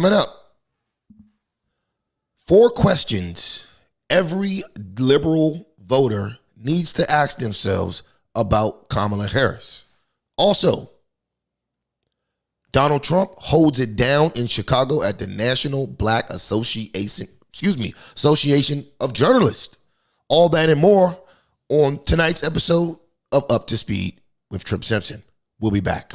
Coming up, 4 questions every liberal voter needs to ask themselves about Kamala Harris. Also, Donald Trump holds it down in Chicago at the National Black Association of Journalists. All that and more on tonight's episode of Up to Speed with Trip Simpson. We'll be back.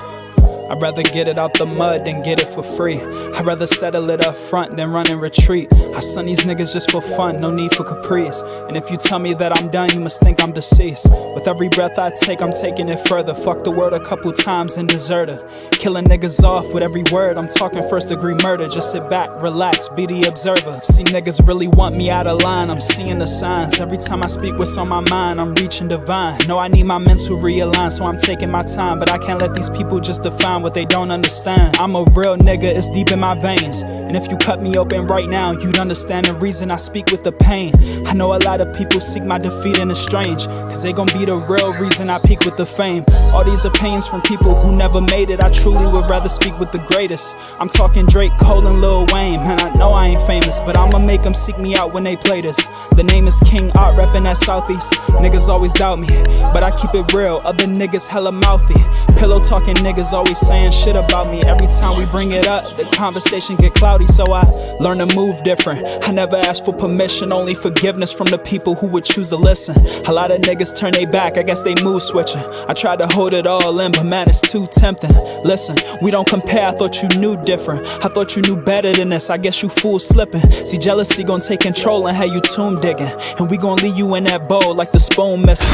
I'd rather get it out the mud than get it for free. I'd rather settle it up front than run and retreat. I son these niggas just for fun, no need for caprice. And if you tell me that I'm done, you must think I'm deceased. With every breath I take, I'm taking it further. Fuck the word a couple times and deserter. Killing niggas off with every word. I'm talking first degree murder. Just sit back, relax, be the observer. See niggas really want me out of line. I'm seeing the signs. Every time I speak what's on my mind, I'm reaching divine. No, I need my mental realign, so I'm taking my time. But I can't let these people just define what they don't understand. I'm a real nigga, it's deep in my veins. And if you cut me open right now, you'd understand the reason I speak with the pain. I know a lot of people seek my defeat and it's strange, cause they gon' be the real reason I peak with the fame. All these opinions from people who never made it, I truly would rather speak with the greatest. I'm talking Drake, Cole, and Lil Wayne. Man, I know I ain't famous, but I'ma make them seek me out when they play this. The name is King Art, reppin' that Southeast. Niggas always doubt me, but I keep it real. Other niggas hella mouthy. Pillow talking niggas always saying shit about me. Every time we bring it up, the conversation get cloudy, so I learn to move different. I never ask for permission, only forgiveness from the people who would choose to listen. A lot of niggas turn their back, I guess they mood switching. I tried to hold it all in, but man, it's too tempting. Listen, we don't compare, I thought you knew different. I thought you knew better than this, I guess you fools slipping. See, jealousy gon' take control and have you tomb digging. And we gon' leave you in that bowl like the spoon missing.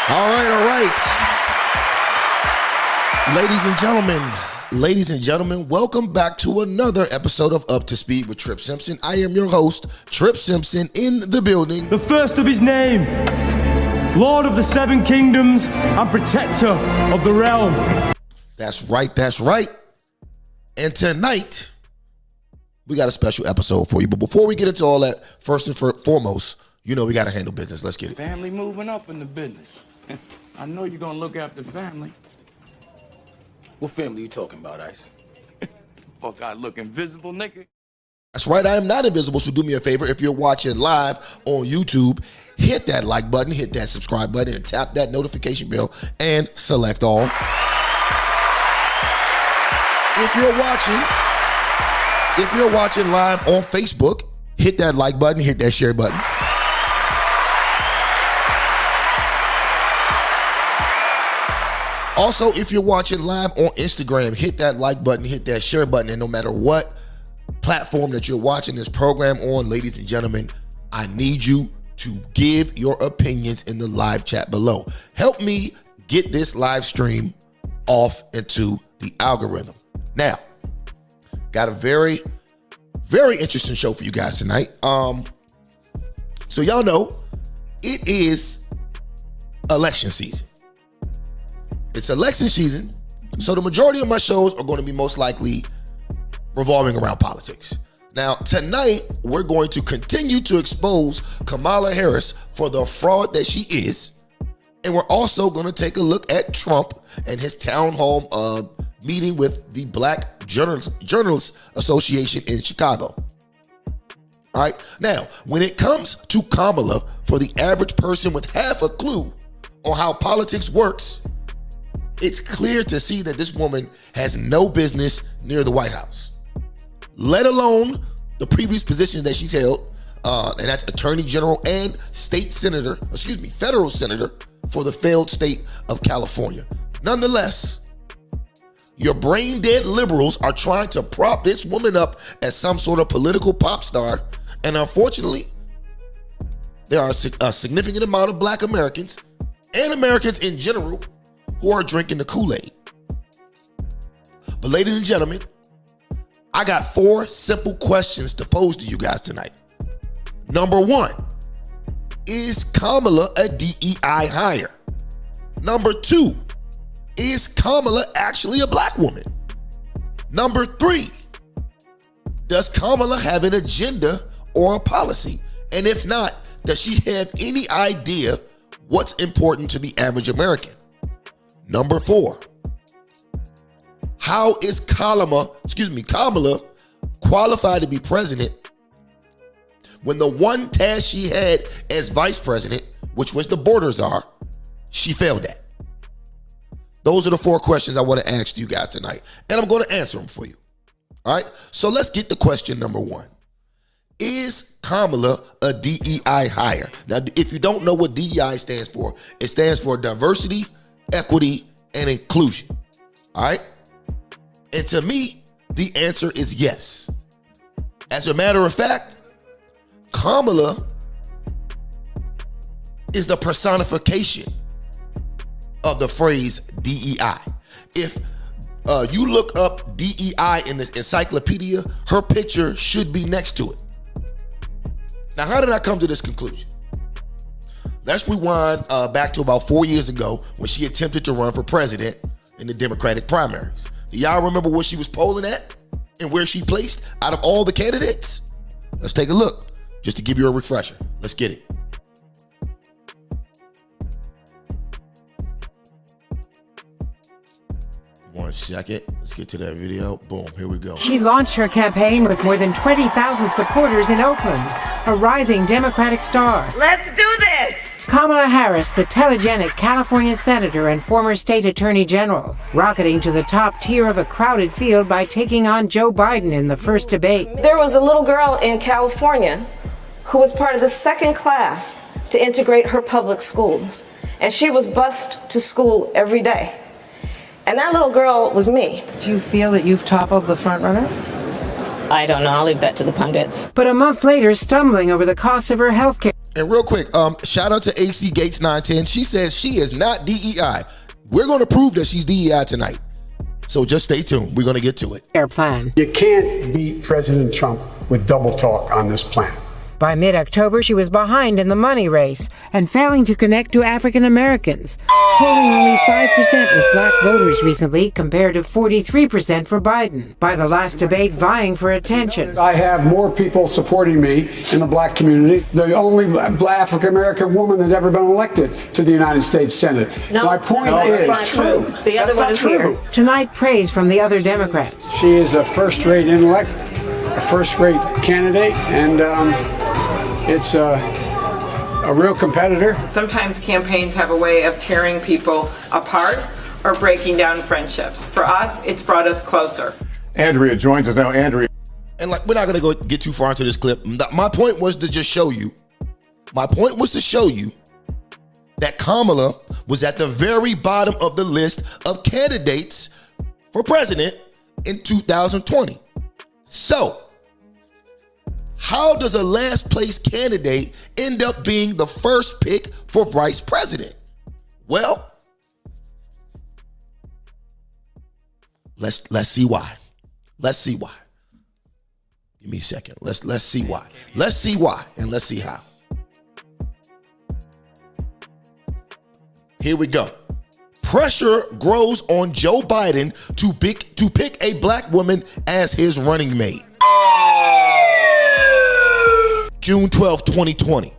All right. Ladies and gentlemen, welcome back to another episode of Up to Speed with Trip Simpson. I am your host, Trip Simpson, in the building. The first of his name, Lord of the Seven Kingdoms and Protector of the Realm. That's right. And tonight, we got a special episode for you. But before we get into all that, first and foremost, you know we got to handle business. Let's get it. Family moving up in the business. I know you're gonna look after family. What family you talking about, Ice? Fuck, I look invisible, nigga. That's right, I am not invisible, so do me a favor. If you're watching live on YouTube, hit that like button, hit that subscribe button, and tap that notification bell, and select all. If you're watching live on Facebook, hit that like button, hit that share button. Also, if you're watching live on Instagram, hit that like button, hit that share button, and no matter what platform that you're watching this program on, ladies and gentlemen, I need you to give your opinions in the live chat below. Help me get this live stream off into the algorithm. Now, got a very, very interesting show for you guys tonight. So y'all know it is election season. It's election season, so the majority of my shows are going to be most likely revolving around politics. Now, tonight, we're going to continue to expose Kamala Harris for the fraud that she is, and we're also going to take a look at Trump and his town hall meeting with the Black Journalists Association in Chicago. All right, now, when it comes to Kamala, for the average person with half a clue on how politics works, it's clear to see that this woman has no business near the White House, let alone the previous positions that she's held, and that's Attorney General and federal senator for the failed state of California. Nonetheless, your brain dead liberals are trying to prop this woman up as some sort of political pop star, and unfortunately, there are a significant amount of Black Americans and Americans in general who are drinking the Kool-Aid. But ladies and gentlemen, I got 4 simple questions to pose to you guys tonight. Number 1, is Kamala a DEI hire? Number 2, is Kamala actually a Black woman? Number 3, does Kamala have an agenda or a policy? And if not, does she have any idea what's important to the average American? Number 4, how is Kamala qualified to be president when the one task she had as vice president, which was the border czar, she failed at? Those are the 4 questions I want to ask you guys tonight, and I'm going to answer them for you. All right, so let's get to question number 1. Is Kamala a DEI hire? Now, if you don't know what DEI stands for, it stands for diversity, equity, and inclusion. All right, and to me, the answer is yes. As a matter of fact, Kamala is the personification of the phrase DEI. If you look up DEI in the encyclopedia, her picture should be next to it. Now, how did I come to this conclusion? Let's rewind back to about 4 years ago when she attempted to run for president in the Democratic primaries. Do y'all remember what she was polling at and where she placed out of all the candidates? Let's take a look, just to give you a refresher. Let's get it. One second. Let's get to that video. Boom, here we go. She launched her campaign with more than 20,000 supporters in Oakland, a rising Democratic star. Let's do this! Kamala Harris, the telegenic California senator and former state attorney general, rocketing to the top tier of a crowded field by taking on Joe Biden in the first debate. There was a little girl in California who was part of the second class to integrate her public schools, and she was bused to school every day. And that little girl was me. Do you feel that you've toppled the frontrunner? I don't know. I'll leave that to the pundits. But a month later, stumbling over the cost of her health care. And real quick, shout out to AC Gates 910. She says she is not DEI. We're going to prove that she's DEI tonight. So just stay tuned. We're going to get to it. Plan. You can't beat President Trump with double talk on this plan. By mid-October, she was behind in the money race and failing to connect to African Americans, polling only 5% with black voters recently compared to 43% for Biden. By the last debate, vying for attention. I have more people supporting me in the black community. The only African American woman that ever been elected to the United States Senate. No, my point that's is not true. The other one is here. Tonight, praise from the other Democrats. She is a first-rate intellect, a first-rate candidate, and it's a real competitor. Sometimes campaigns have a way of tearing people apart or breaking down friendships. For us, it's brought us closer. Andrea joins us now. Andrea. And we're not going to get too far into this clip. My point was to just show you. My point was to show you that Kamala was at the very bottom of the list of candidates for president in 2020. So, how does a last place candidate end up being the first pick for vice president? Well, let's see why. Let's see why. Give me a second. Let's see why. Let's see why, and let's see how. Here we go. Pressure grows on Joe Biden to pick a black woman as his running mate. June 12, 2020.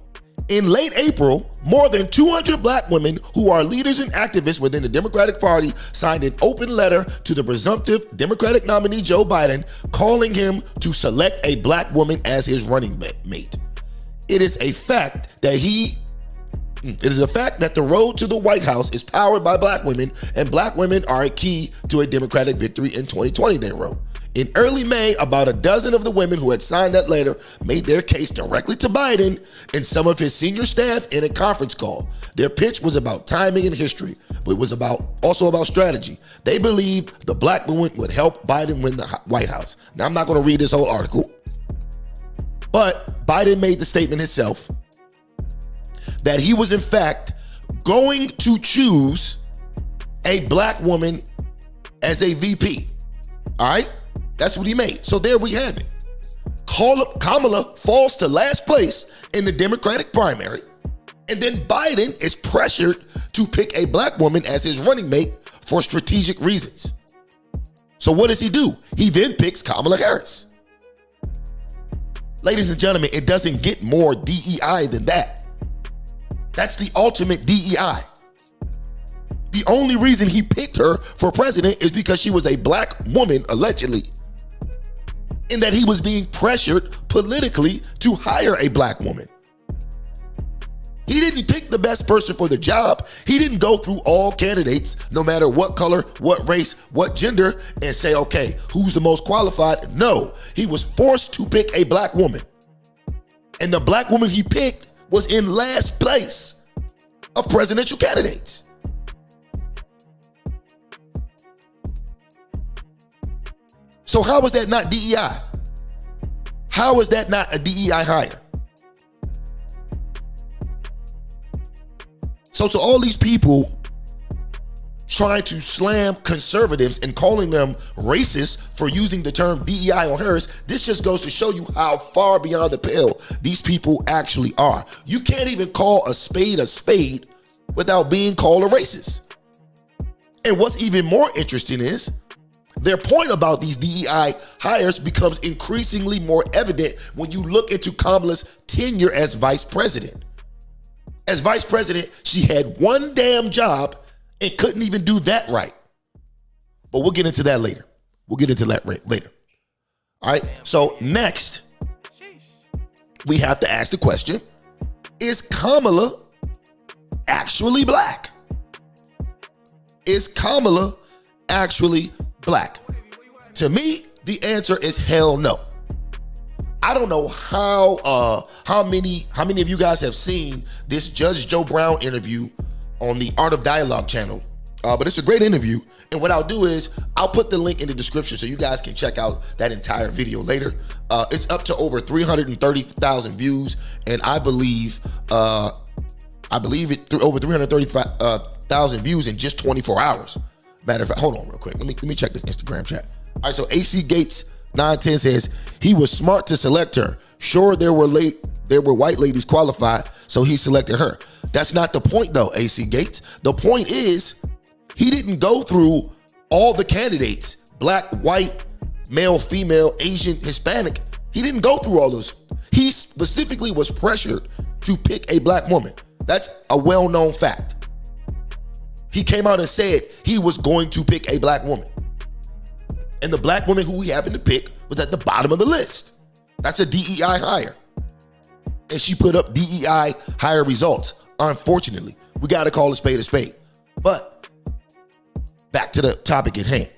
In late April, more than 200 black women who are leaders and activists within the Democratic Party signed an open letter to the presumptive Democratic nominee Joe Biden, calling him to select a black woman as his running mate. It is a fact that the road to the White House is powered by black women, and black women are a key to a Democratic victory in 2020, they wrote. In early May, about a dozen of the women who had signed that letter made their case directly to Biden and some of his senior staff in a conference call. Their pitch was about timing and history, but it was also about strategy. They believed the black woman would help Biden win the White House. Now, I'm not going to read this whole article, but Biden made the statement himself that he was, in fact, going to choose a black woman as a VP. All right? That's what he made. So there we have it. Kamala falls to last place in the Democratic primary, and then Biden is pressured to pick a black woman as his running mate for strategic reasons. So what does he do? He then picks Kamala Harris. Ladies and gentlemen, it doesn't get more DEI than that. That's the ultimate DEI. The only reason he picked her for president is because she was a black woman, allegedly, in that he was being pressured politically to hire a black woman. He didn't pick the best person for the job. He didn't go through all candidates, no matter what color, what race, what gender, and say, okay, who's the most qualified? No, he was forced to pick a black woman. And the black woman he picked was in last place of presidential candidates. So how is that not DEI? How is that not a DEI hire? So to all these people trying to slam conservatives and calling them racist for using the term DEI on Harris, this just goes to show you how far beyond the pale these people actually are. You can't even call a spade without being called a racist. And what's even more interesting is their point about these DEI hires becomes increasingly more evident when you look into Kamala's tenure as vice president. As vice president, she had one damn job and couldn't even do that right. But we'll get into that later. We'll get into that later. All right, so next, we have to ask the question, is Kamala actually black? Is Kamala actually black? To me, the answer is hell no. I don't know how many of you guys have seen this Judge Joe Brown interview on the Art of Dialogue channel, but it's a great interview. And what I'll do is I'll put the link in the description so you guys can check out that entire video later. It's up to over 330,000 views, and I believe it through over 335,000 views in just 24 hours. Matter of fact, hold on real quick. Let me check this Instagram chat. All right, so AC Gates 910 says he was smart to select her. Sure, there were white ladies qualified, so he selected her. That's not the point though, AC Gates. The point is he didn't go through all the candidates, black, white, male, female, Asian, Hispanic. He didn't go through all those. He specifically was pressured to pick a black woman. That's a well-known fact. He came out and said he was going to pick a black woman. And the black woman who he happened to pick was at the bottom of the list. That's a DEI hire. And she put up DEI hire results. Unfortunately, we got to call a spade a spade. But back to the topic at hand.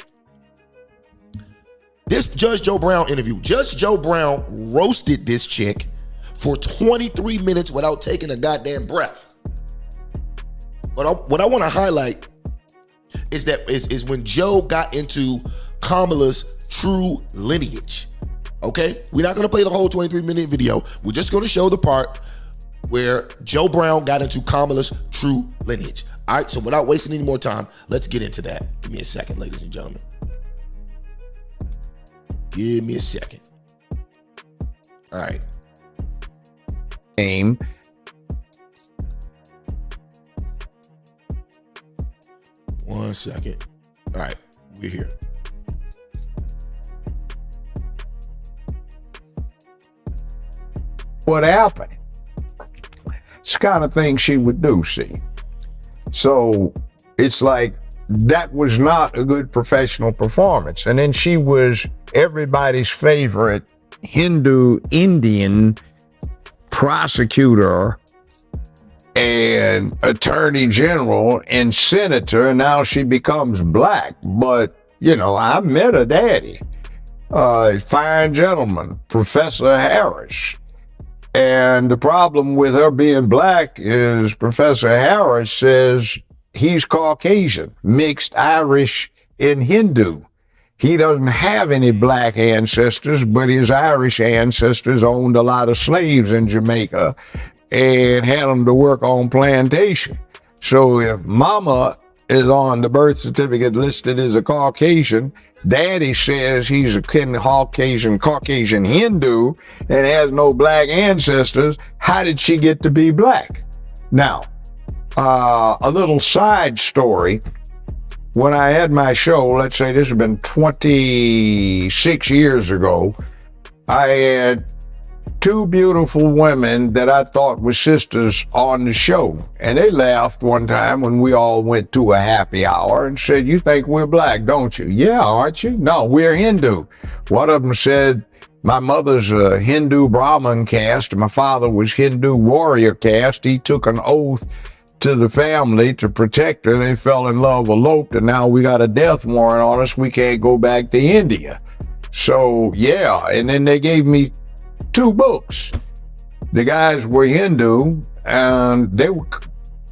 This Judge Joe Brown interview, Judge Joe Brown roasted this chick for 23 minutes without taking a goddamn breath. But what I want to highlight is when Joe got into Kamala's true lineage. Okay, we're not going to play the whole 23-minute video. We're just going to show the part where Joe Brown got into Kamala's true lineage. All right, so without wasting any more time, let's get into that. Give me a second, ladies and gentlemen. Give me a second. All right. Aim. One second. All right, we're here. What happened? It's the kind of thing she would do, see. So it's like that was not a good professional performance. And then she was everybody's favorite Hindu Indian prosecutor and attorney general and senator, and now she becomes black. But, you know, I met her daddy, fine gentleman, Professor Harris. And the problem with her being black is Professor Harris says he's Caucasian, mixed Irish and Hindu. He doesn't have any black ancestors, but his Irish ancestors owned a lot of slaves in Jamaica and had them to work on plantation. So if mama is on the birth certificate listed as a Caucasian, daddy says he's a Caucasian Hindu and has no black ancestors, how did she get to be black? Now, a little side story. When I had my show, let's say this has been 26 years ago, I had two beautiful women that I thought were sisters on the show. And they laughed one time when we all went to a happy hour and said, "You think we're black, don't you?" "Yeah, aren't you?" "No, we're Hindu." One of them said, "My mother's a Hindu Brahmin caste. My father was Hindu warrior caste. He took an oath to the family to protect her. They fell in love, eloped, and now we got a death warrant on us. We can't go back to India." So, yeah, and then they gave me 2 books. The guys were Hindu, and they were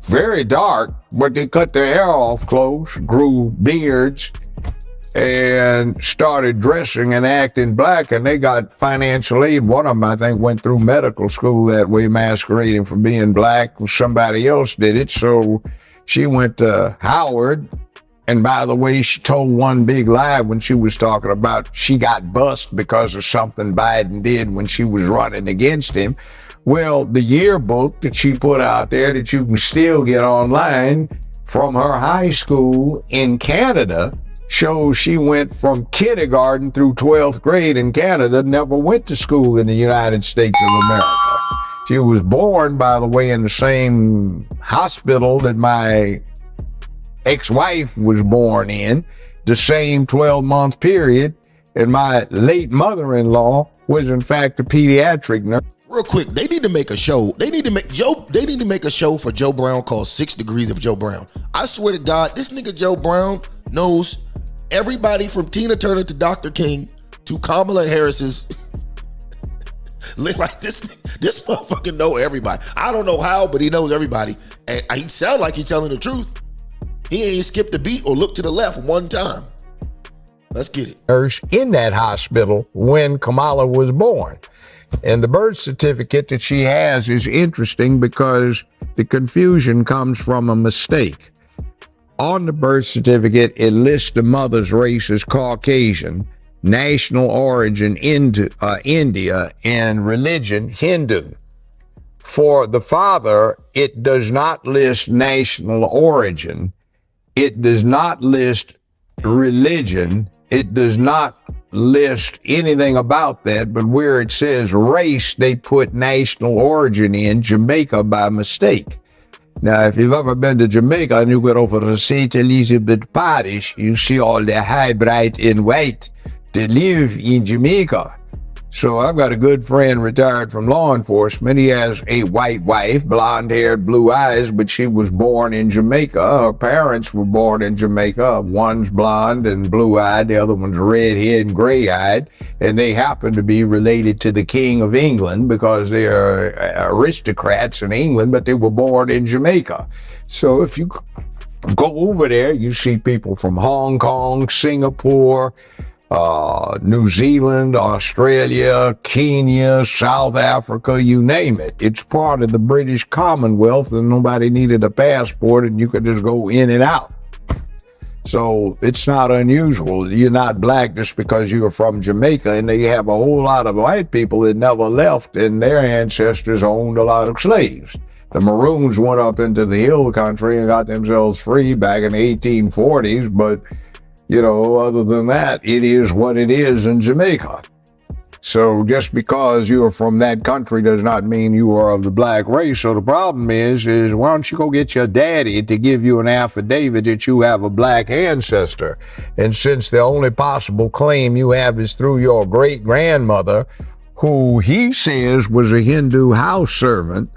very dark, but they cut their hair off close, grew beards, and started dressing and acting black, and they got financial aid. One of them, I think, went through medical school that way, masquerading for being black. Somebody else did it, so she went to Howard. And by the way, she told one big lie when she was talking about she got bust because of something Biden did when she was running against him. Well, the yearbook that she put out there that you can still get online from her high school in Canada shows she went from kindergarten through 12th grade in Canada, never went to school in the United States of America. She was born, by the way, in the same hospital that my ex-wife was born in, the same 12-month period, and my late mother-in-law was in fact a pediatric nurse. Real quick, they need to make a show. They need to make a show for Joe Brown called 6 Degrees of Joe Brown. I swear to God, this nigga Joe Brown knows everybody from Tina Turner to Dr. King to Kamala Harris's. Like this motherfucker know everybody. I don't know how, but he knows everybody. And he sound like he's telling the truth. He ain't skipped a beat or looked to the left one time. Let's get it. Nurse in that hospital when Kamala was born. And the birth certificate that she has is interesting because the confusion comes from a mistake. On the birth certificate, it lists the mother's race as Caucasian, national origin India, and religion Hindu. For the father, it does not list national origin. It does not list religion. It does not list anything about that, but where it says race, they put national origin in Jamaica by mistake. Now, if you've ever been to Jamaica and you go over to St. Elizabeth Parish, you see all the high, bright, and white that live in Jamaica. So I've got a good friend retired from law enforcement. He has a white wife, blonde-haired, blue eyes, but she was born in Jamaica. Her parents were born in Jamaica. One's blonde and blue-eyed, the other one's red-haired and gray-eyed, and they happen to be related to the King of England because they are aristocrats in England, but they were born in Jamaica. So if you go over there, you see people from Hong Kong, Singapore, New Zealand, Australia, Kenya, South Africa, you name it. It's part of the British Commonwealth and nobody needed a passport and you could just go in and out. So it's not unusual. You're not black just because you're from Jamaica, and they have a whole lot of white people that never left and their ancestors owned a lot of slaves. The Maroons went up into the hill country and got themselves free back in the 1840s, but you know, other than that, it is what it is in Jamaica. So just because you're from that country does not mean you are of the black race. So the problem is why don't you go get your daddy to give you an affidavit that you have a black ancestor? And since the only possible claim you have is through your great-grandmother, who he says was a Hindu house servant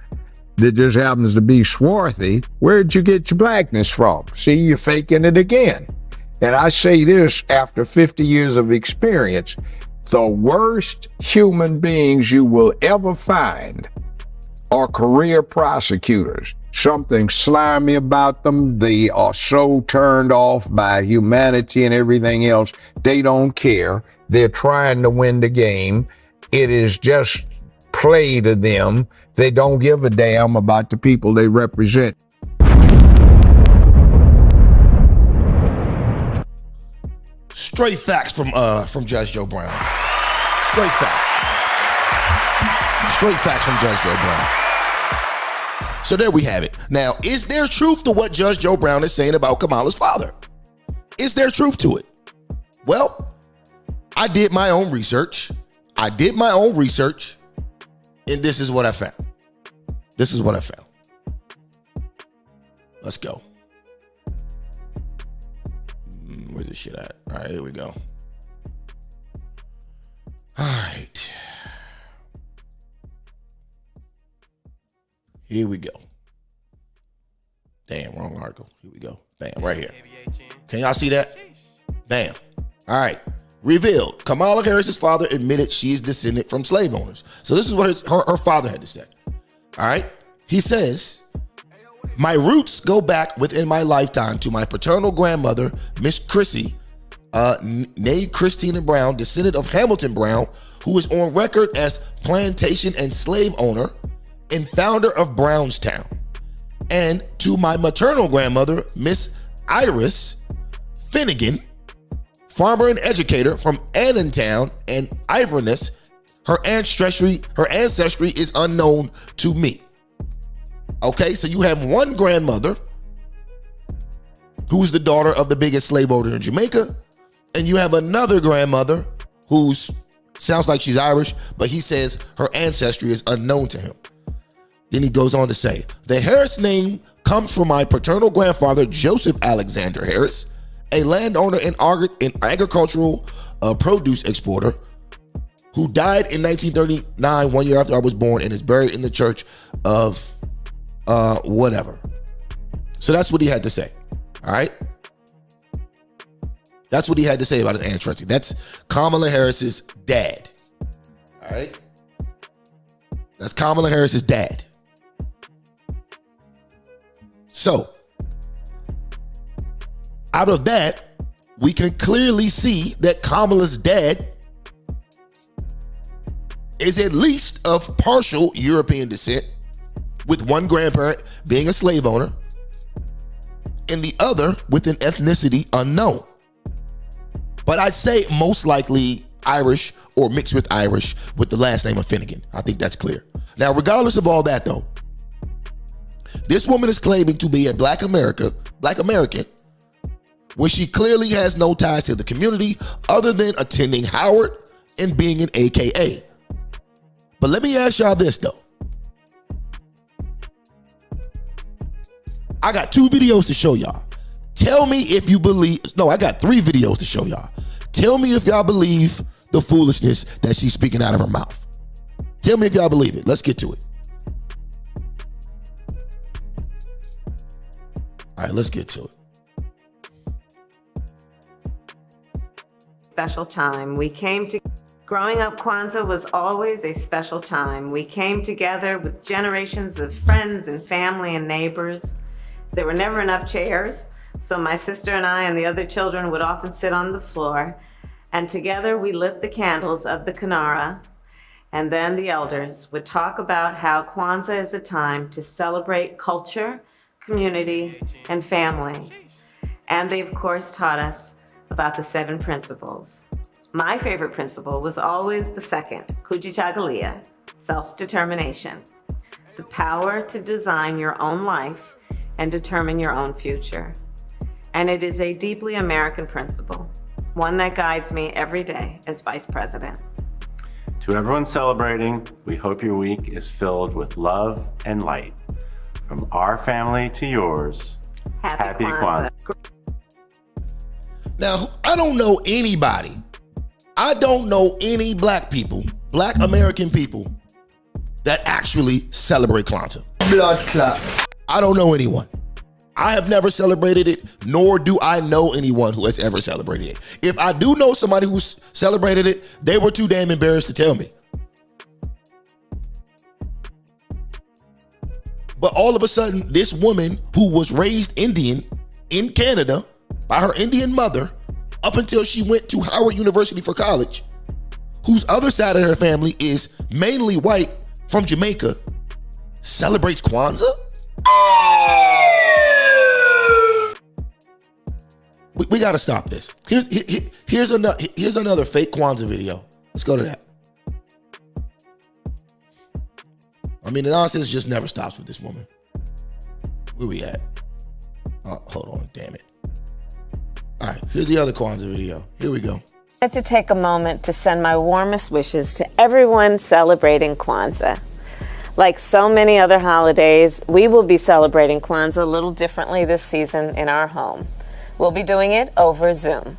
that just happens to be swarthy, where'd you get your blackness from? See, you're faking it again. And I say this after 50 years of experience, the worst human beings you will ever find are career prosecutors. Something slimy about them. They are so turned off by humanity and everything else. They don't care. They're trying to win the game. It is just play to them. They don't give a damn about the people they represent. Straight facts from Judge Joe Brown. Straight facts. Straight facts from Judge Joe Brown. So there we have it. Now, is there truth to what Judge Joe Brown is saying about Kamala's father? Is there truth to it? Well, I did my own research. And this is what I found. This is what I found. Let's go. Where's this shit at? All right, here we go. All right. Here we go. Damn, wrong article. Here we go. Bam, right here. Can y'all see that? Bam. All right. Revealed. Kamala Harris's father admitted she is descended from slave owners. So this is what her father had to say. All right. He says, my roots go back within my lifetime to my paternal grandmother, Miss Chrissy, née Christina Brown, descendant of Hamilton Brown, who is on record as plantation and slave owner and founder of Brownstown. And to my maternal grandmother, Miss Iris Finnegan, farmer and educator from Annantown and Iverness. Her ancestry is unknown to me. Okay, so you have one grandmother who's the daughter of the biggest slave owner in Jamaica, and you have another grandmother who sounds like she's Irish, but he says her ancestry is unknown to him. Then he goes on to say, the Harris name comes from my paternal grandfather, Joseph Alexander Harris, a landowner and agricultural produce exporter who died in 1939, 1 year after I was born, and is buried in the church of whatever. So that's what he had to say. All right. That's what he had to say about his ancestry. That's Kamala Harris's dad. All right. That's Kamala Harris's dad. So, out of that, we can clearly see that Kamala's dad is at least of partial European descent, with one grandparent being a slave owner and the other with an ethnicity unknown. But I'd say most likely Irish or mixed with Irish with the last name of Finnegan. I think that's clear. Now, regardless of all that though, this woman is claiming to be a Black American, where she clearly has no ties to the community other than attending Howard and being an AKA. But let me ask y'all this though. I got 2 videos to show y'all. Tell me if you believe, no, I got 3 videos to show y'all. Tell me if y'all believe the foolishness that she's speaking out of her mouth. Tell me if y'all believe it. Let's get to it. All right, let's get to it. Special time. Growing up, Kwanzaa was always a special time. We came together with generations of friends and family and neighbors. There were never enough chairs, so my sister and I and the other children would often sit on the floor, and together we lit the candles of the Kinara, and then the elders would talk about how Kwanzaa is a time to celebrate culture, community, and family. And they, of course, taught us about the 7 principles. My favorite principle was always the second, Kujichagulia, self-determination, the power to design your own life and determine your own future. And it is a deeply American principle, one that guides me every day as Vice President. To everyone celebrating, we hope your week is filled with love and light. From our family to yours, Happy Kwanzaa. Now, I don't know anybody. I don't know any Black people, Black American people, that actually celebrate Kwanzaa. Blood clot. I don't know anyone. I have never celebrated it, nor do I know anyone who has ever celebrated it. If I do know somebody who's celebrated it, they were too damn embarrassed to tell me. But all of a sudden, this woman who was raised Indian in Canada by her Indian mother up until she went to Howard University for college, whose other side of her family is mainly white from Jamaica, celebrates Kwanzaa? We got to stop this. Here's another fake Kwanzaa video. Let's go to that. I mean, the nonsense just never stops with this woman. Where we at? Oh, hold on, damn it. All right, here's the other Kwanzaa video. Here we go. I'd like to take a moment to send my warmest wishes to everyone celebrating Kwanzaa. Like so many other holidays, we will be celebrating Kwanzaa a little differently this season in our home. We'll be doing it over Zoom.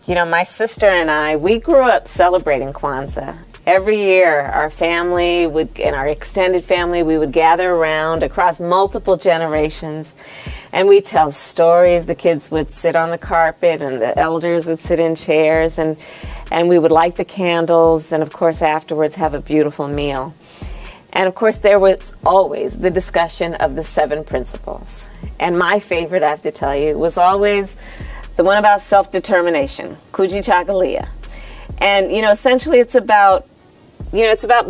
You know, my sister and I, we grew up celebrating Kwanzaa. Every year, our family and our extended family, we would gather around across multiple generations, and we'd tell stories. The kids would sit on the carpet, and the elders would sit in chairs, and we would light the candles, and of course, afterwards, have a beautiful meal. And of course, there was always the discussion of the 7 principles. And my favorite, I have to tell you, was always the one about self-determination, Kujichagulia. And, you know, essentially it's about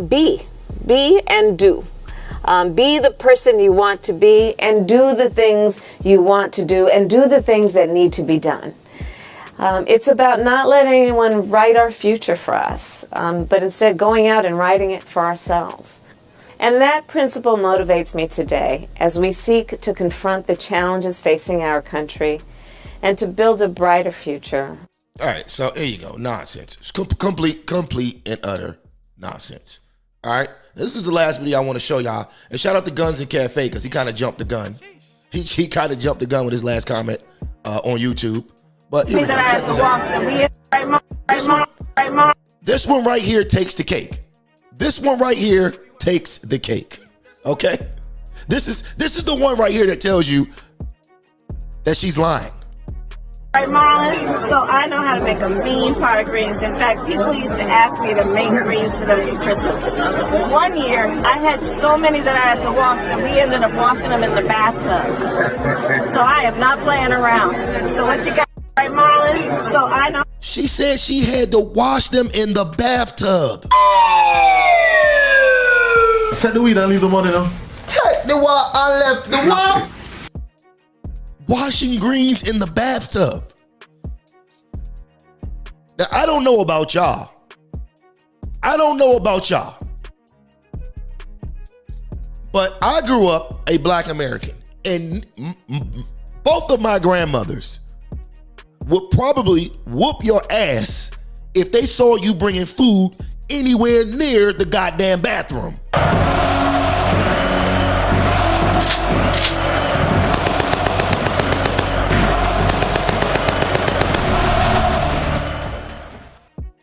be and do. Be the person you want to be and do the things you want to do and do the things that need to be done. It's about not letting anyone write our future for us, but instead going out and writing it for ourselves. And that principle motivates me today as we seek to confront the challenges facing our country and to build a brighter future. All right, so here you go. Nonsense. It's complete and utter nonsense. All right, this is the last video I want to show y'all. And shout out to Guns and Cafe because he kind of jumped the gun. He kind of jumped the gun with his last comment on YouTube. But here we go. Check this out. This one right here takes the cake. This one right here takes the cake. Okay? This is the one right here that tells you that she's lying. Right, Marlon? So I know how to make a mean pot of greens. In fact, people used to ask me to make greens for them for Christmas. One year, I had so many that I had to wash that we ended up washing them in the bathtub. So I am not playing around. So what you got, right, Marlon? So I know. She said she had to wash them in the bathtub. Take the weed and leave the money now. Take the what and left the what? Washing greens in the bathtub. Now, I don't know about y'all. But I grew up a Black American. And both of my grandmothers would probably whoop your ass if they saw you bringing food anywhere near the goddamn bathroom.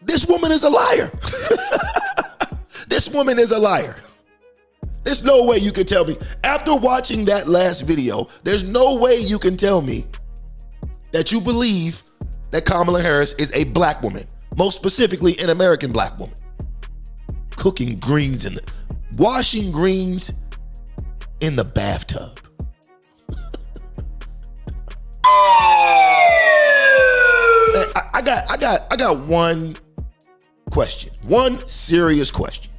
This woman is a liar. This woman is a liar. There's no way you can tell me. After watching that last video, there's no way you can tell me that you believe that Kamala Harris is a Black woman, most specifically an American Black woman. Cooking greens washing greens in the bathtub. I got one question, one serious question.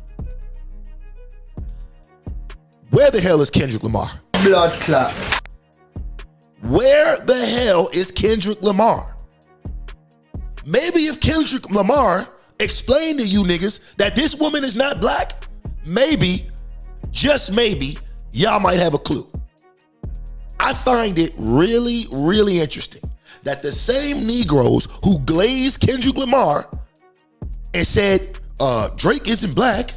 Where the hell is Kendrick Lamar? Blood clot. Where the hell is Kendrick Lamar? Maybe if Kendrick Lamar explained to you niggas that this woman is not Black, maybe, just maybe, y'all might have a clue. I find it really, really interesting that the same Negroes who glazed Kendrick Lamar and said Drake isn't Black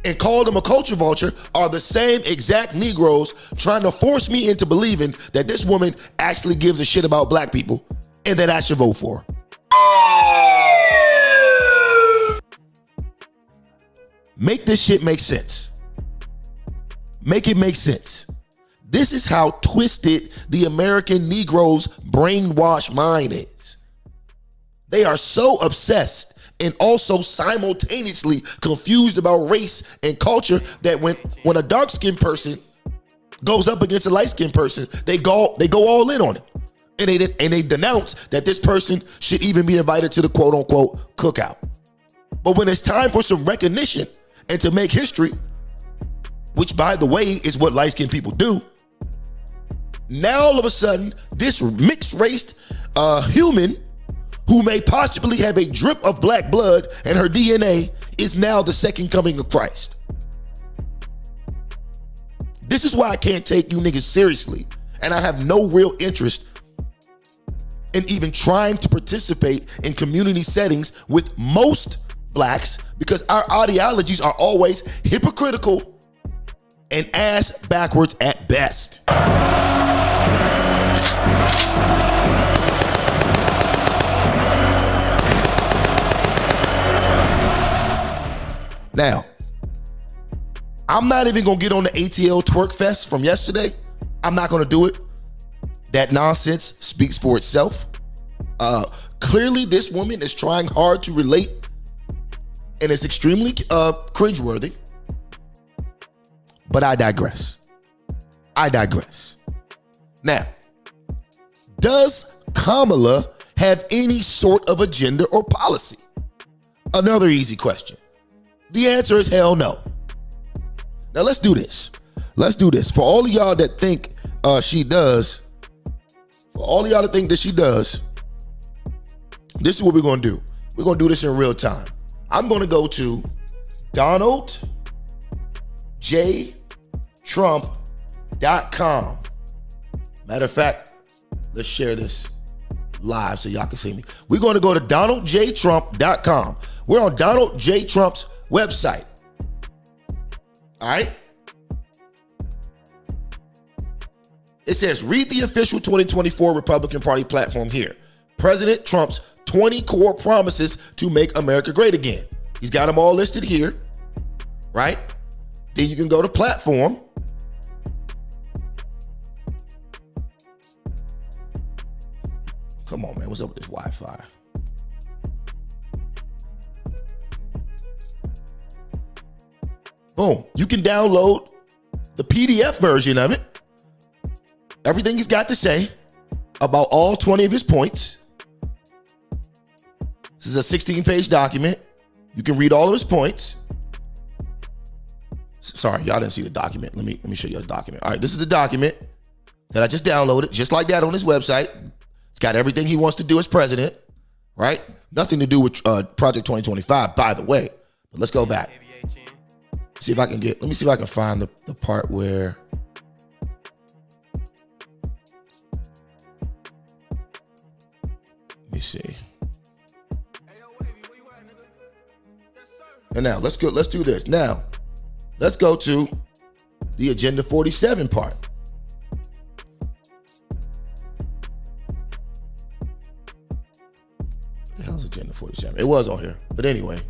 and called him a culture vulture are the same exact Negroes trying to force me into believing that this woman actually gives a shit about Black people and that I should vote for her. Make this shit make sense. Make it make sense. This is how twisted the American Negro's brainwashed mind is. They are so obsessed and also simultaneously confused about race and culture that when a dark-skinned person goes up against a light-skinned person, they go all in on it. And they denounce that this person should even be invited to the quote-unquote cookout. But when it's time for some recognition and to make history, which by the way is what light-skinned people do, now all of a sudden this mixed-raced human who may possibly have a drip of Black blood and her DNA is now the second coming of Christ. This is why I can't take you niggas seriously, and I have no real interest in even trying to participate in community settings with most Blacks, because our ideologies are always hypocritical and ass backwards at best. Now, I'm not even going to get on the ATL twerk fest from yesterday. I'm not going to do it. That nonsense speaks for itself. Clearly, this woman is trying hard to relate, and it's extremely cringeworthy. But I digress. Now, does Kamala have any sort of agenda or policy? Another easy question. The answer is hell no. Now let's do this. For all of y'all that think she does, this is what we're going to do. We're going to do this in real time. I'm going to go to DonaldJTrump.com. Matter of fact, let's share this live so y'all can see me. We're going to go to DonaldJTrump.com. We're on Donald J. Trump's website. All right. It says, read the official 2024 Republican Party platform here. President Trump's 20 core promises to make America great again. He's got them all listed here, right? Then you can go to platform. Come on, man. What's up with this Wi-Fi? Boom. You can download the PDF version of it. Everything he's got to say about all 20 of his points. This is a 16-page document. You can read all of his points. Sorry, y'all didn't see the document. Let me show you the document. All right, this is the document that I just downloaded, just like that on his website. It's got everything he wants to do as president, right? Nothing to do with Project 2025, by the way. But let's go back. Let me see if I can find the part where. Let me see. And now let's do this. Now, let's go to the Agenda 47 part. What the hell's Agenda 47? It was on here. But anyway.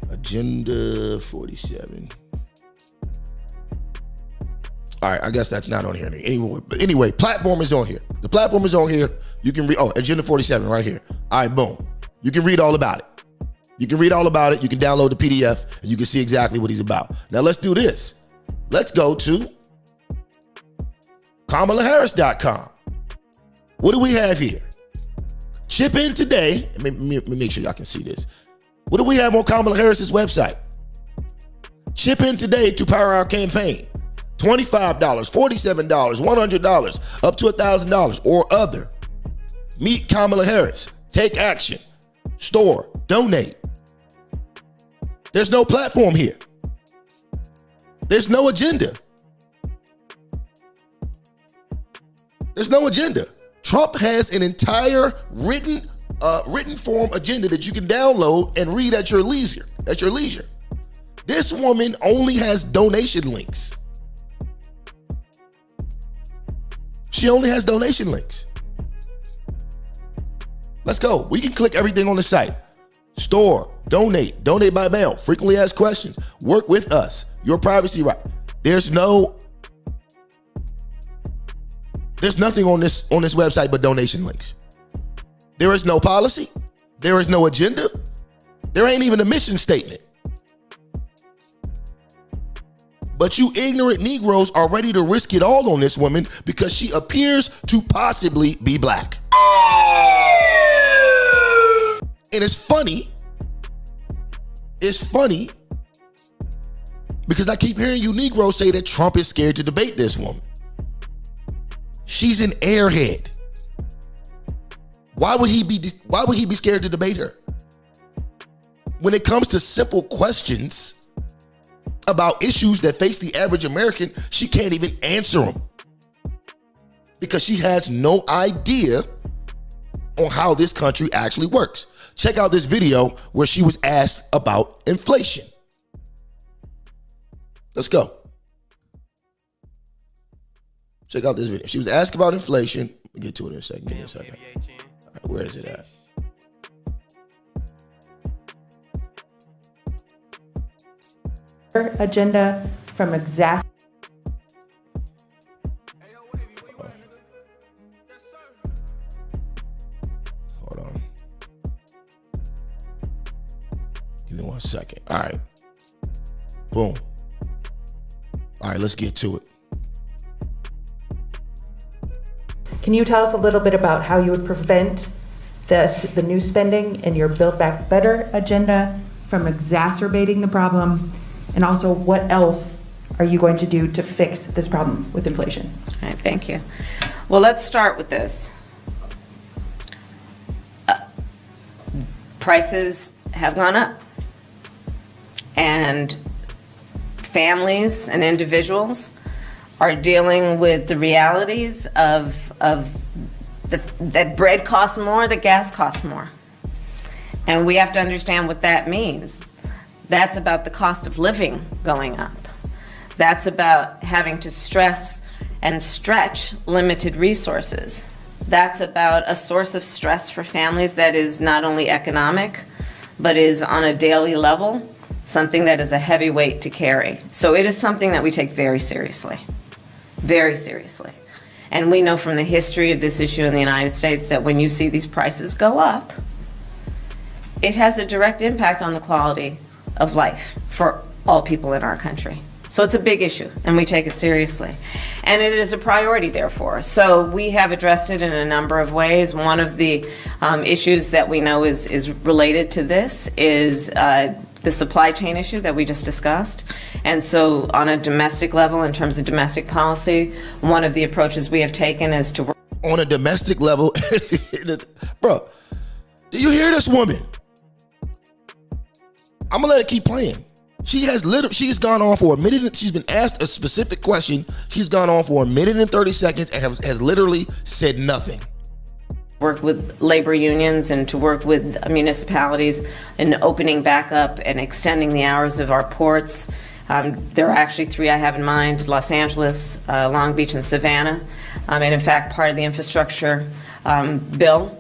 Agenda 47. All right, I guess that's not on here anymore. But anyway, platform is on here. The platform is on here. You can read, Agenda 47 right here. All right, boom. You can read all about it. You can download the PDF and you can see exactly what he's about. Now let's do this. Let's go to KamalaHarris.com. What do we have here? Chip in today. Let me make sure y'all can see this. What do we have on Kamala Harris's website? Chip in today to power our campaign. $25, $47, $100, up to $1,000 or other. Meet Kamala Harris. Take action. Store. Donate. There's no platform here. There's no agenda. Trump has an entire written form agenda that you can download and read at your leisure. This woman only has donation links. She only has donation links. Let's go. We can click everything on the site. Store, donate by mail, frequently asked questions, work with us, your privacy right. There's nothing on this website but donation links. There is no policy. There is no agenda. There ain't even a mission statement. But you ignorant Negroes are ready to risk it all on this woman because she appears to possibly be black. And it's funny because I keep hearing you Negroes say that Trump is scared to debate this woman. She's an airhead. Why would he be scared to debate her? When it comes to simple questions about issues that face the average American, she can't even answer them because she has no idea on how this country actually works. Check out this video where she was asked about inflation. Let's go. Check out this video. She was asked about inflation. Let me get to it in a second. Give me a second. All right, where is it at? Agenda from exact. Hold on. Give me 1 second. All right. Boom. All right, let's get to it. Can you tell us a little bit about how you would prevent the new spending and your Build Back Better agenda from exacerbating the problem? And also, what else are you going to do to fix this problem with inflation? All right, thank you. Well, let's start with this. Prices have gone up, and families and individuals are dealing with the realities of that bread costs more, that gas costs more. And we have to understand what that means. That's about the cost of living going up. That's about having to stress and stretch limited resources. That's about a source of stress for families that is not only economic, but is on a daily level, something that is a heavy weight to carry. So it is something that we take very seriously, very seriously. And we know from the history of this issue in the United States that when you see these prices go up, it has a direct impact on the quality of life for all people in our country. So it's a big issue, and we take it seriously. And it is a priority, therefore. So we have addressed it in a number of ways. One of the issues that we know is related to this is the supply chain issue that we just discussed. And so on a domestic level, in terms of domestic policy, one of the approaches we have taken is to work on a domestic level. Bro, do you hear this woman? I'm gonna let it keep playing. She's gone on for a minute. She's been asked a specific question. She's gone on for 1 minute and 30 seconds and has literally said nothing. Work with labor unions and to work with municipalities in opening back up and extending the hours of our ports. There are actually 3 I have in mind: Los Angeles, Long Beach, and Savannah. And in fact, part of the infrastructure bill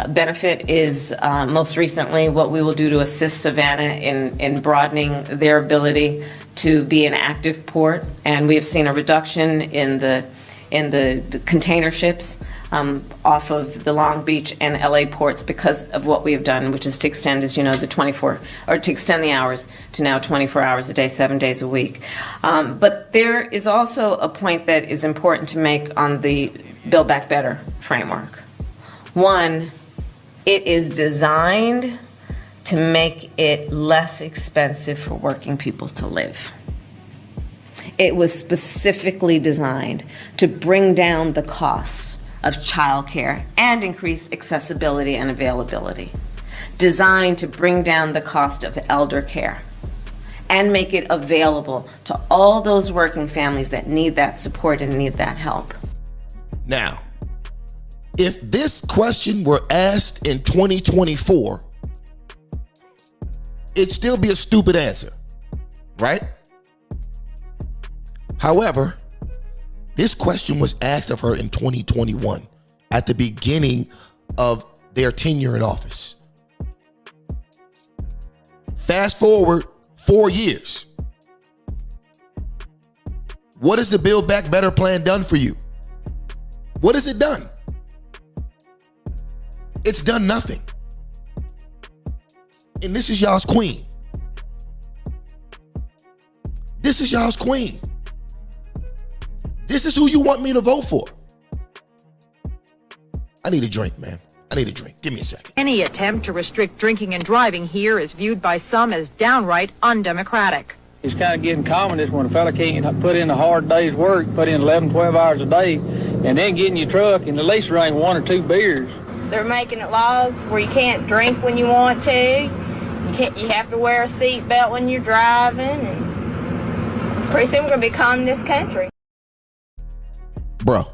benefit is most recently what we will do to assist Savannah in broadening their ability to be an active port. And we have seen a reduction in the container ships off of the Long Beach and LA ports because of what we have done, which is to extend, as you know, to extend the hours to now 24 hours a day, 7 days a week. But there is also a point that is important to make on the Build Back Better framework. One, it is designed to make it less expensive for working people to live. It was specifically designed to bring down the costs of childcare and increase accessibility and availability. Designed to bring down the cost of elder care and make it available to all those working families that need that support and need that help. Now, if this question were asked in 2024, it'd still be a stupid answer, right? However, this question was asked of her in 2021 at the beginning of their tenure in office. Fast forward 4 years. What has the Build Back Better plan done for you? What has it done? It's done nothing. And this is y'all's queen. This is y'all's queen. This is who you want me to vote for. I need a drink, man. I need a drink. Give me a second. Any attempt to restrict drinking and driving here is viewed by some as downright undemocratic. It's kind of getting common this when a fella can't put in a hard day's work, put in 11, 12 hours a day, and then get in your truck and at least drink 1 or 2 beers. They're making it laws where you can't drink when you want to. You have to wear a seat belt when you're driving. And pretty soon we're going to be calm this country. Bro,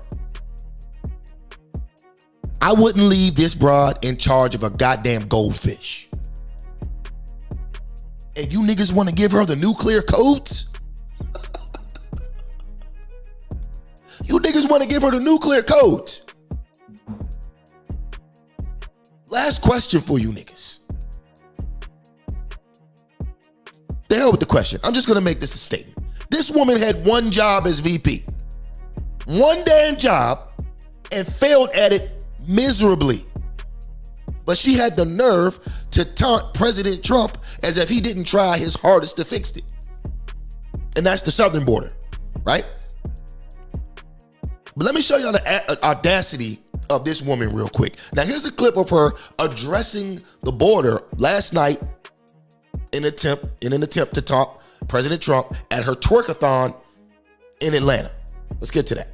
I wouldn't leave this broad in charge of a goddamn goldfish. And you niggas want to give her the nuclear codes? You niggas want to give her the nuclear codes? Last question for you niggas. The hell with the question. I'm just going to make this a statement. This woman had one job as VP. One damn job, and failed at it miserably. But she had the nerve to taunt President Trump as if he didn't try his hardest to fix it. And that's the southern border, right? But let me show y'all the audacity of this woman real quick. Now here's a clip of her addressing the border last night in an attempt to taunt President Trump at her twerkathon in Atlanta. Let's get to that.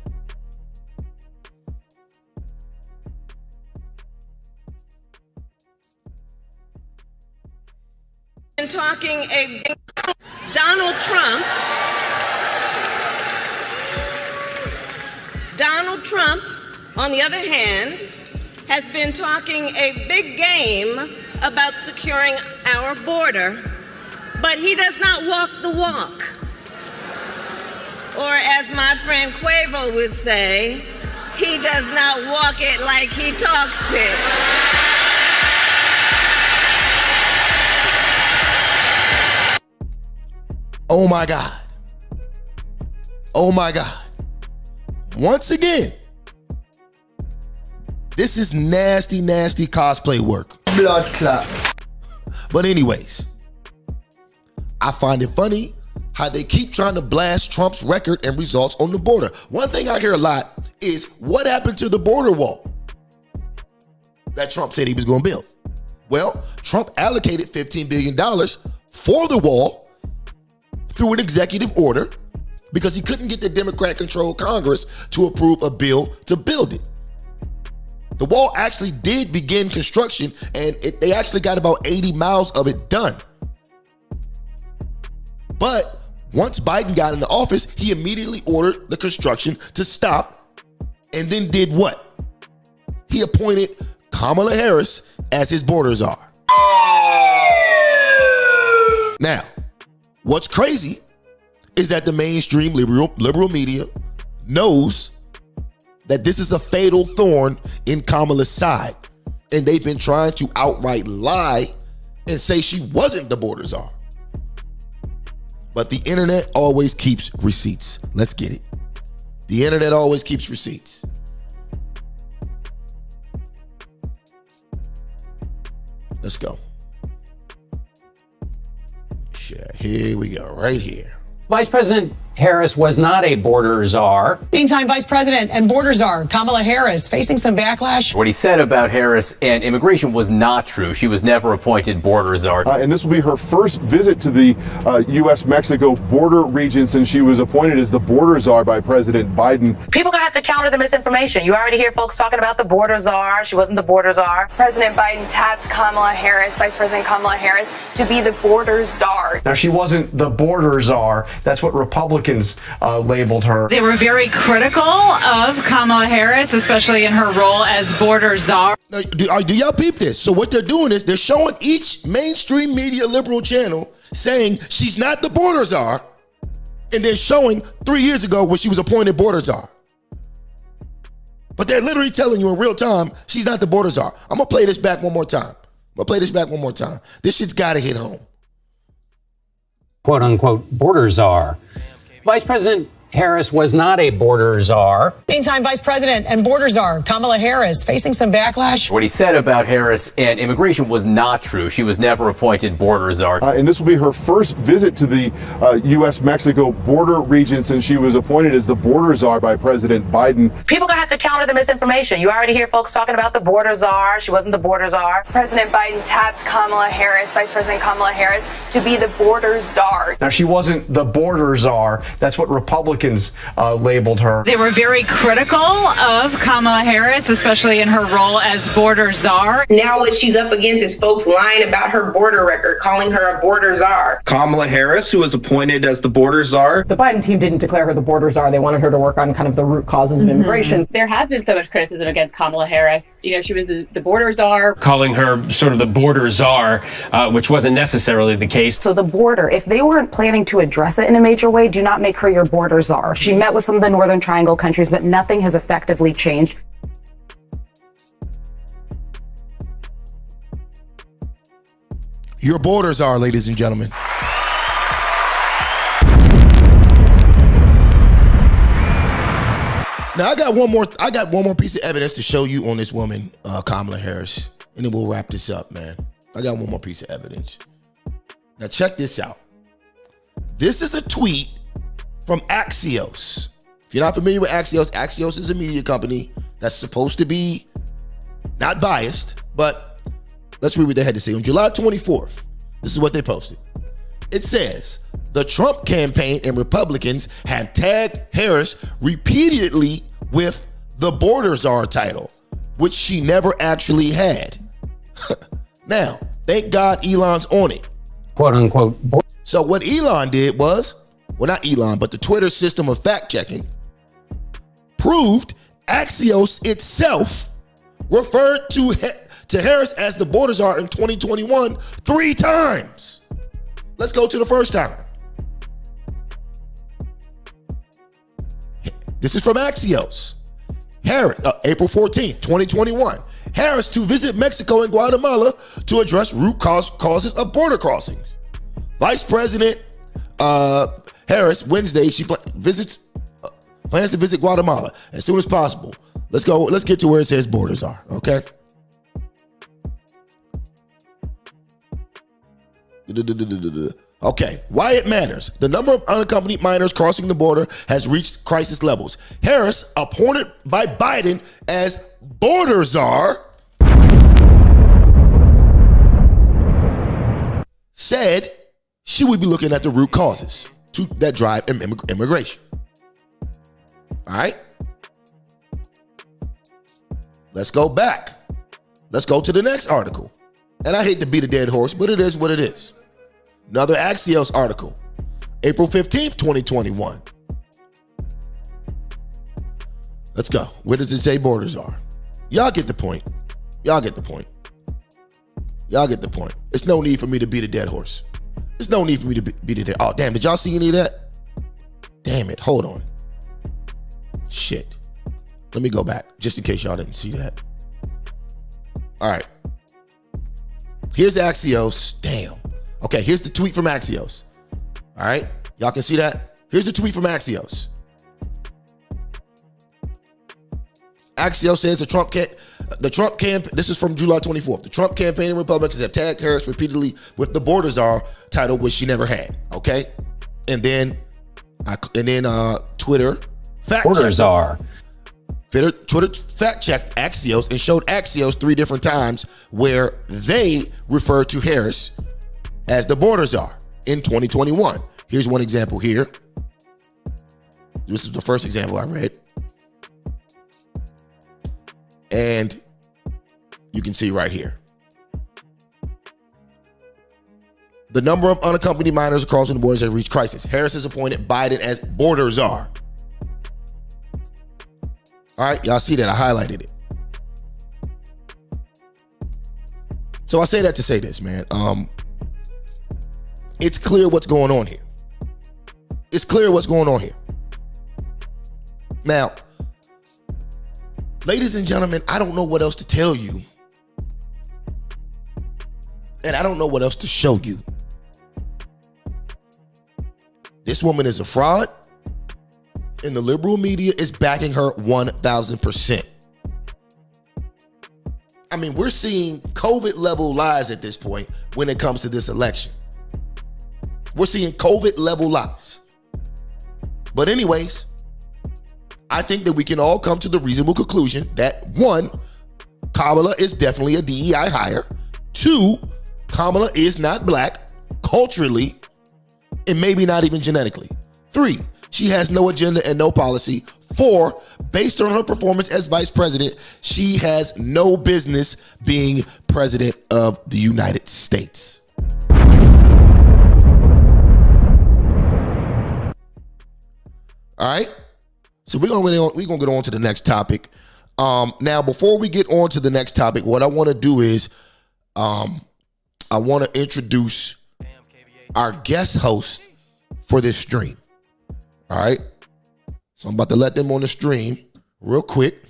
Donald Trump, on the other hand, has been talking a big game about securing our border, but he does not walk the walk. Or as my friend Quavo would say, he does not walk it like he talks it. Oh my God. Oh my God. Once again, this is nasty, nasty cosplay work. Blood clot. But anyways, I find it funny how they keep trying to blast Trump's record and results on the border. One thing I hear a lot is what happened to the border wall that Trump said he was going to build? Well, Trump allocated $15 billion for the wall through an executive order because he couldn't get the Democrat-controlled Congress to approve a bill to build it. The wall actually did begin construction, and they actually got about 80 miles of it done. But once Biden got into office, he immediately ordered the construction to stop, and then did what? He appointed Kamala Harris as his border czar. Now, what's crazy is that the mainstream liberal media knows that this is a fatal thorn in Kamala's side. And they've been trying to outright lie and say she wasn't the border czar. But the internet always keeps receipts. Let's get it. The internet always keeps receipts. Let's go. Here we go, right here. Vice President Harris was not a border czar. Meantime, Vice President and border czar Kamala Harris facing some backlash. What he said about Harris and immigration was not true. She was never appointed border czar. And this will be her first visit to the U.S.-Mexico border region since she was appointed as the border czar by President Biden. People gonna have to counter the misinformation. You already hear folks talking about the border czar. She wasn't the border czar. President Biden tapped Kamala Harris, Vice President Kamala Harris, to be the border czar. Now, she wasn't the border czar. That's what Republicans labeled her. They were very critical of Kamala Harris, especially in her role as border czar. Now, do y'all peep this? So what they're doing is they're showing each mainstream media liberal channel saying she's not the border czar, and then showing 3 years ago when she was appointed border czar. But they're literally telling you in real time she's not the border czar. I'm gonna play this back one more time. This shit's gotta hit home. Quote unquote border czar. Vice President Harris was not a border czar. Meantime, Vice President and border czar Kamala Harris facing some backlash. What he said about Harris and immigration was not true. She was never appointed border czar. And this will be her first visit to the U.S.-Mexico border region since she was appointed as the border czar by President Biden. People gonna have to counter the misinformation. You already hear folks talking about the border czar. She wasn't the border czar. President Biden tapped Kamala Harris, Vice President Kamala Harris, to be the border czar. Now, she wasn't the border czar. That's what Republicans Republicans labeled her. They were very critical of Kamala Harris, especially in her role as border czar. Now what she's up against is folks lying about her border record, calling her a border czar. Kamala Harris, who was appointed as the border czar. The Biden team didn't declare her the border czar. They wanted her to work on kind of the root causes of immigration. There has been so much criticism against Kamala Harris. You know, she was the border czar. Calling her sort of the border czar, which wasn't necessarily the case. So the border, if they weren't planning to address it in a major way, do not make her your border czar. She met with some of the Northern Triangle countries, but nothing has effectively changed. Your borders are, ladies and gentlemen. Now I got one more piece of evidence to show you on this woman, Kamala Harris, and then we'll wrap this up, man. I got one more piece of evidence. Now check this out. This is a tweet from Axios. If you're not familiar with Axios, Axios is a media company that's supposed to be not biased, but let's read what they had to say. On July 24th, this is what they posted. It says, the Trump campaign and Republicans have tagged Harris repeatedly with the border czar title, which she never actually had. Now, thank God Elon's on it. Quote unquote. So what Elon did was, well, not Elon, but the Twitter system of fact checking proved Axios itself referred to Harris as the border czar in 2021 3 times. Let's go to the first time. This is from Axios. Harris, April 14th, 2021. Harris to visit Mexico and Guatemala to address root causes of border crossings. Vice President Harris, Wednesday, she plans to visit Guatemala as soon as possible. Let's get to where it says borders are, okay? Okay, why it matters. The number of unaccompanied minors crossing the border has reached crisis levels. Harris, appointed by Biden as border czar, said she would be looking at the root causes that drive immigration. All right? Let's go back. Let's go to the next article. And I hate to beat a dead horse, but it is what it is. Another Axios article, April 15th, 2021. Let's go. Where does it say borders are? Y'all get the point. Y'all get the point. Y'all get the point. It's no need for me to beat a dead horse. There's no need for me to beat a dead. Oh, damn. Did y'all see any of that? Damn it. Hold on. Shit. Let me go back just in case y'all didn't see that. All right. Here's Axios. Damn. Okay, here's the tweet from Axios. All right, y'all can see that? Here's the tweet from Axios. Axios says this is from July 24th. The Trump campaign and Republicans have tagged Harris repeatedly with the border czar title, which she never had. Okay, and then Twitter fact border czar. Twitter fact checked Axios and showed Axios 3 different times where they referred to Harris as the border czar in 2021. Here's one example here. This is the first example I read. And you can see right here. The number of unaccompanied minors crossing the borders has reached crisis. Harris has appointed Biden as border czar. All right, y'all see that? I highlighted it. So I say that to say this, man. It's clear what's going on here. It's clear what's going on here. Now, ladies and gentlemen, I don't know what else to tell you. And I don't know what else to show you. This woman is a fraud, and the liberal media is backing her 1,000%. I mean, we're seeing COVID level lies at this point when it comes to this election. We're seeing COVID level lies. But anyways, I think that we can all come to the reasonable conclusion that 1, Kamala is definitely a DEI hire. 2, Kamala is not black culturally and maybe not even genetically. 3, she has no agenda and no policy. 4, based on her performance as vice president, she has no business being president of the United States. All right. So we're gonna get on to the next topic. Now, before we get on to the next topic, what I want to do is I want to introduce our guest host for this stream. All right. So I'm about to let them on the stream real quick.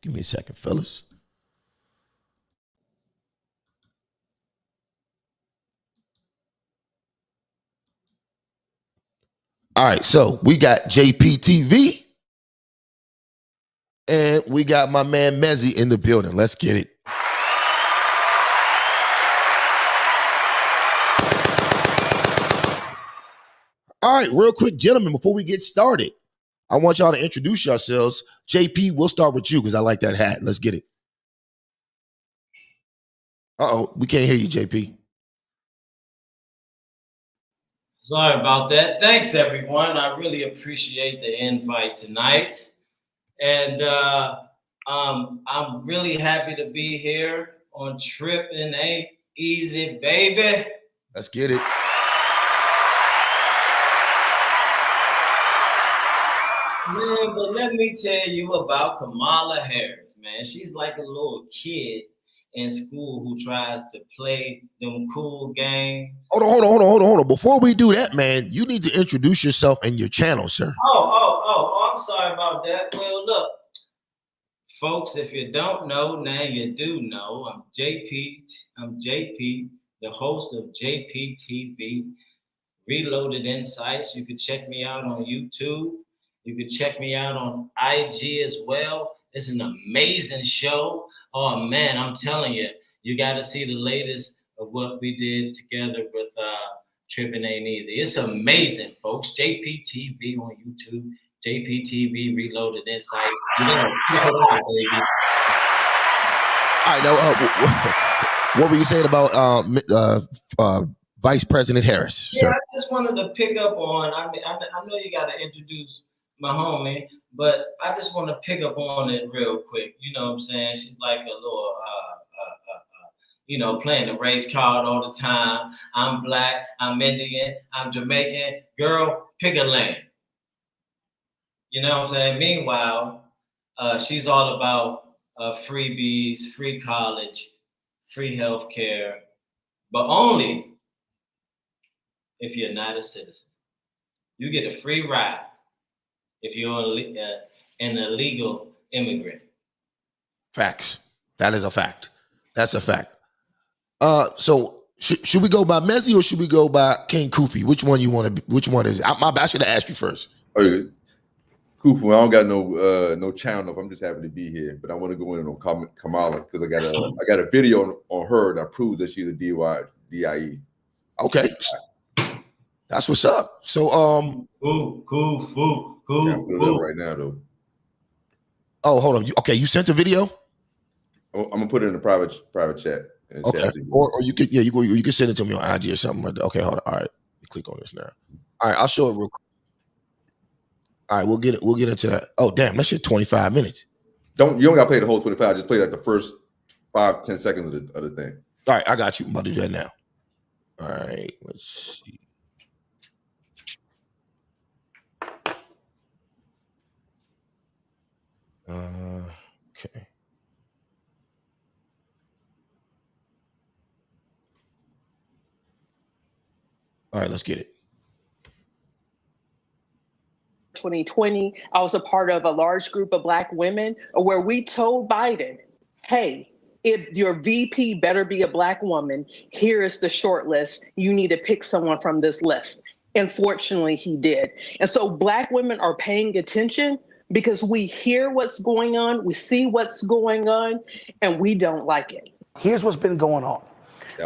Give me a second, fellas. All right, so we got JPTV and we got my man Mezzy in the building. Let's get it. All right, real quick, gentlemen, before we get started, I want y'all to introduce yourselves. JP, we'll start with you because I like that hat. Let's get it. Uh-oh, we can't hear you, JP. Sorry about that. Thanks, everyone. I really appreciate the invite tonight. And I'm really happy to be here on Trippin' Ain't Easy, baby. Let's get it. Man, but let me tell you about Kamala Harris, man. She's like a little kid in school who tries to play them cool games. Hold on. Before we do that, man, you need to introduce yourself and your channel, sir. Oh, I'm sorry about that. Well, look, folks, if you don't know, now you do know. I'm JP, the host of JPTV, Reloaded Insights. You can check me out on YouTube. You can check me out on IG as well. It's an amazing show. Oh man, I'm telling you, you got to see the latest of what we did together with Trippin' Ain't Easy. It's amazing, folks. JPTV on YouTube, JPTV Reloaded Insight. You know, check it out, baby. All right, now, what were you saying about Vice President Harris, Yeah, sir? I just wanted to pick up on. I mean, I know you got to introduce my homie, but I just want to pick up on it real quick. You know what I'm saying? She's like a little, playing the race card all the time. I'm black, I'm Indian, I'm Jamaican. Girl, pick a lane. You know what I'm saying? Meanwhile, she's all about freebies, free college, free healthcare, but only if you're not a citizen. You get a free ride if you're an illegal immigrant. Facts. That is a fact. That's a fact. So should we go by Mezzy or should we go by King Kofi? Which one you want to? Which one is it? I should have asked you first. Okay. Kufu, I don't got no channel. I'm just happy to be here, but I want to go in on Kamala because I got a video on her that proves that she's a DIE. Okay, that's what's up. So Cool. Put it up right now though. Oh, hold on. You sent the video? I'm gonna put it in the private chat. Okay, chat or you could you can send it to me on IG or something like that. Okay, hold on. All right, click on this now. All right, I'll show it real quick. All right, we'll get into that. Oh, damn, that shit 25 minutes. You don't gotta play the whole 25. Just play like the first 5-10 seconds of the thing. All right, I got you. I'm about to do that now. All right, let's see. Okay. All right, let's get it. 2020, I was a part of a large group of Black women where we told Biden, hey, if your VP better be a Black woman, here is the short list. You need to pick someone from this list. And fortunately, he did. And so Black women are paying attention because we hear what's going on, we see what's going on, and we don't like it. Here's what's been going on.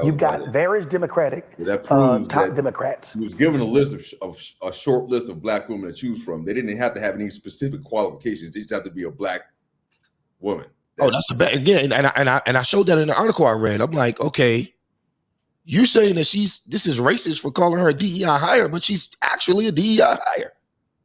You've got various Democratic top Democrats. He was given a list of a short list of Black women to choose from. They didn't have to have any specific qualifications. They just have to be a Black woman. That's a bad again, and I showed that in the article I read. I'm like, okay, You're saying that this is racist for calling her a DEI hire, but she's actually a DEI hire.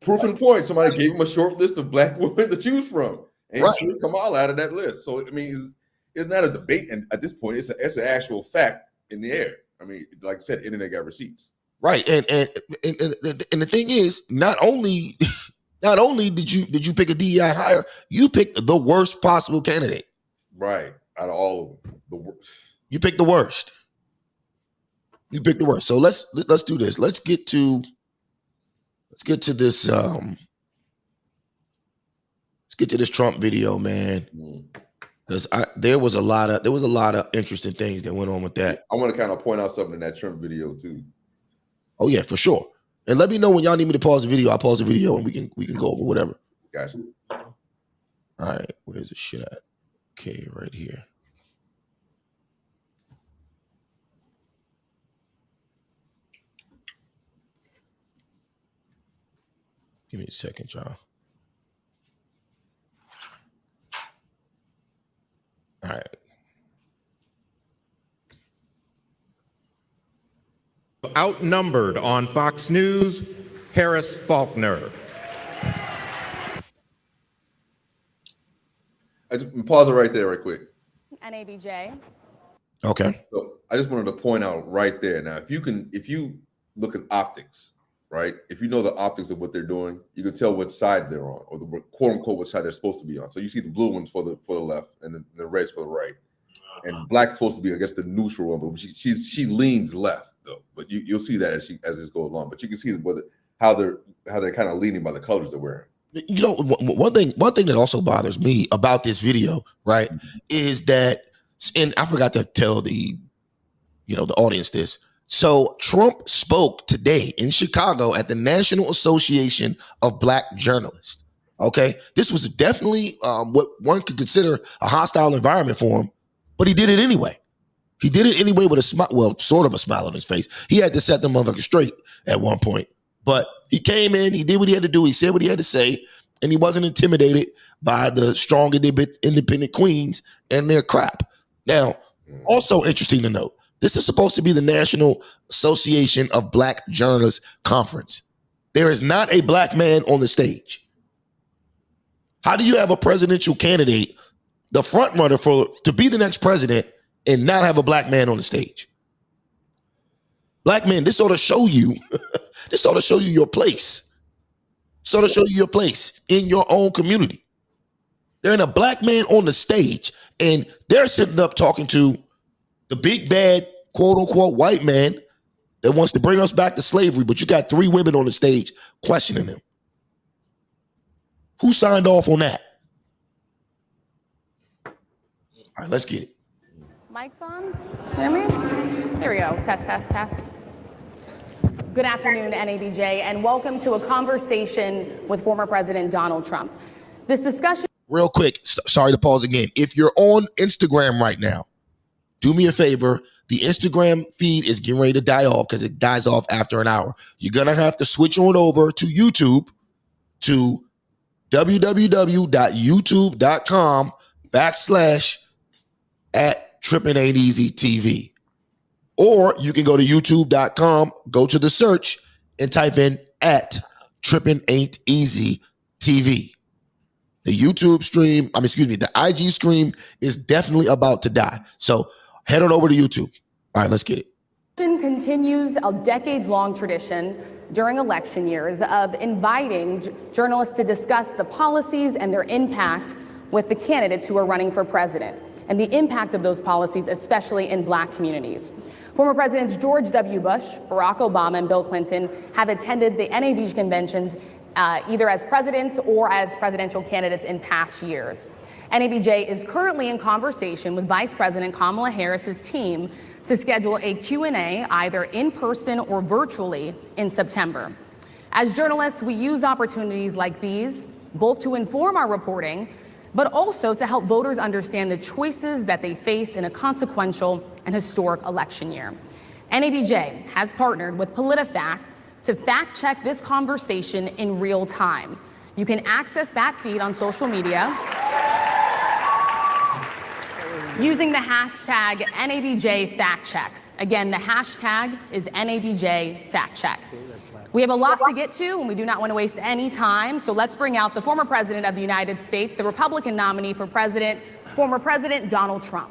Proof in point. Somebody gave him a short list of black women to choose from, and he chose Kamala out of that list. So I mean, it's not a debate, and at this point, it's an actual fact in the air. I mean, like I said, internet got receipts. Right, and the thing is, not only did you pick a DEI hire, you picked the worst possible candidate. Right, out of all of them, the worst. You picked the worst. You picked the worst. So let's do this. Let's get to this. Let's get to this Trump video, man. Because there was a lot of interesting things that went on with that. I want to kind of point out something in that Trump video too. Oh yeah, for sure. And let me know when y'all need me to pause the video. I'll pause the video and we can go over whatever. Gotcha. All right, where's the shit at? Okay, right here. Give me a second, y'all. All right. Outnumbered on Fox News, Harris Faulkner. I just pause it right there, right quick. NABJ. Okay. So I just wanted to point out right there. Now, if you look at optics, right? If you know the optics of what they're doing, you can tell what side they're on, or the quote unquote what side they're supposed to be on. So you see the blue ones for the left, and the red's for the right, and black's supposed to be, I guess, the neutral one. But she leans left though. But you'll see that as this goes along. But you can see how they're kind of leaning by the colors they're wearing. You know, one thing that also bothers me about this video, right, is that, and I forgot to tell the audience this. So Trump spoke today in Chicago at the National Association of Black Journalists. Okay, this was definitely what one could consider a hostile environment for him, but he did it anyway. He did it anyway with a smile, well, sort of a smile on his face. He had to set the motherfucker straight at one point, but he came in, he did what he had to do, he said what he had to say, and he wasn't intimidated by the strong independent queens and their crap. Now, also interesting to note, this is supposed to be the National Association of Black Journalists Conference. There is not a black man on the stage. How do you have a presidential candidate, the front runner to be the next president, and not have a black man on the stage? Black men, this ought to show you, your place. This ought to show you your place in your own community. There ain't a black man on the stage, and they're sitting up talking to the big bad, quote unquote, white man that wants to bring us back to slavery, but you got 3 women on the stage questioning him. Who signed off on that? All right, let's get it. Mic's on. Hear me? Here we go. Test, test, test. Good afternoon, NABJ, and welcome to a conversation with former President Donald Trump. This discussion. Real quick, sorry to pause again. If you're on Instagram right now, do me a favor. The Instagram feed is getting ready to die off because it dies off after an hour. You're going to have to switch on over to YouTube, to www.youtube.com/@Trippin'Ain'EasyTV. Or you can go to youtube.com, go to the search, and type in @Trippin'Ain'EasyTV. The YouTube stream, the IG stream is definitely about to die. So head on over to YouTube. All right, let's get it. Continues a decades-long tradition during election years of inviting journalists to discuss the policies and their impact with the candidates who are running for president, and the impact of those policies, especially in Black communities. Former Presidents George W. Bush, Barack Obama, and Bill Clinton have attended the NABJ conventions either as presidents or as presidential candidates in past years. NABJ is currently in conversation with Vice President Kamala Harris's team to schedule a Q&A either in person or virtually in September. As journalists, we use opportunities like these both to inform our reporting, but also to help voters understand the choices that they face in a consequential and historic election year. NABJ has partnered with PolitiFact to fact check this conversation in real time. You can access that feed on social media using the hashtag NABJ FactCheck. Again, the hashtag is NABJFactCheck. We have a lot to get to, and we do not want to waste any time, so let's bring out the former president of the United States, the Republican nominee for president, former President Donald Trump.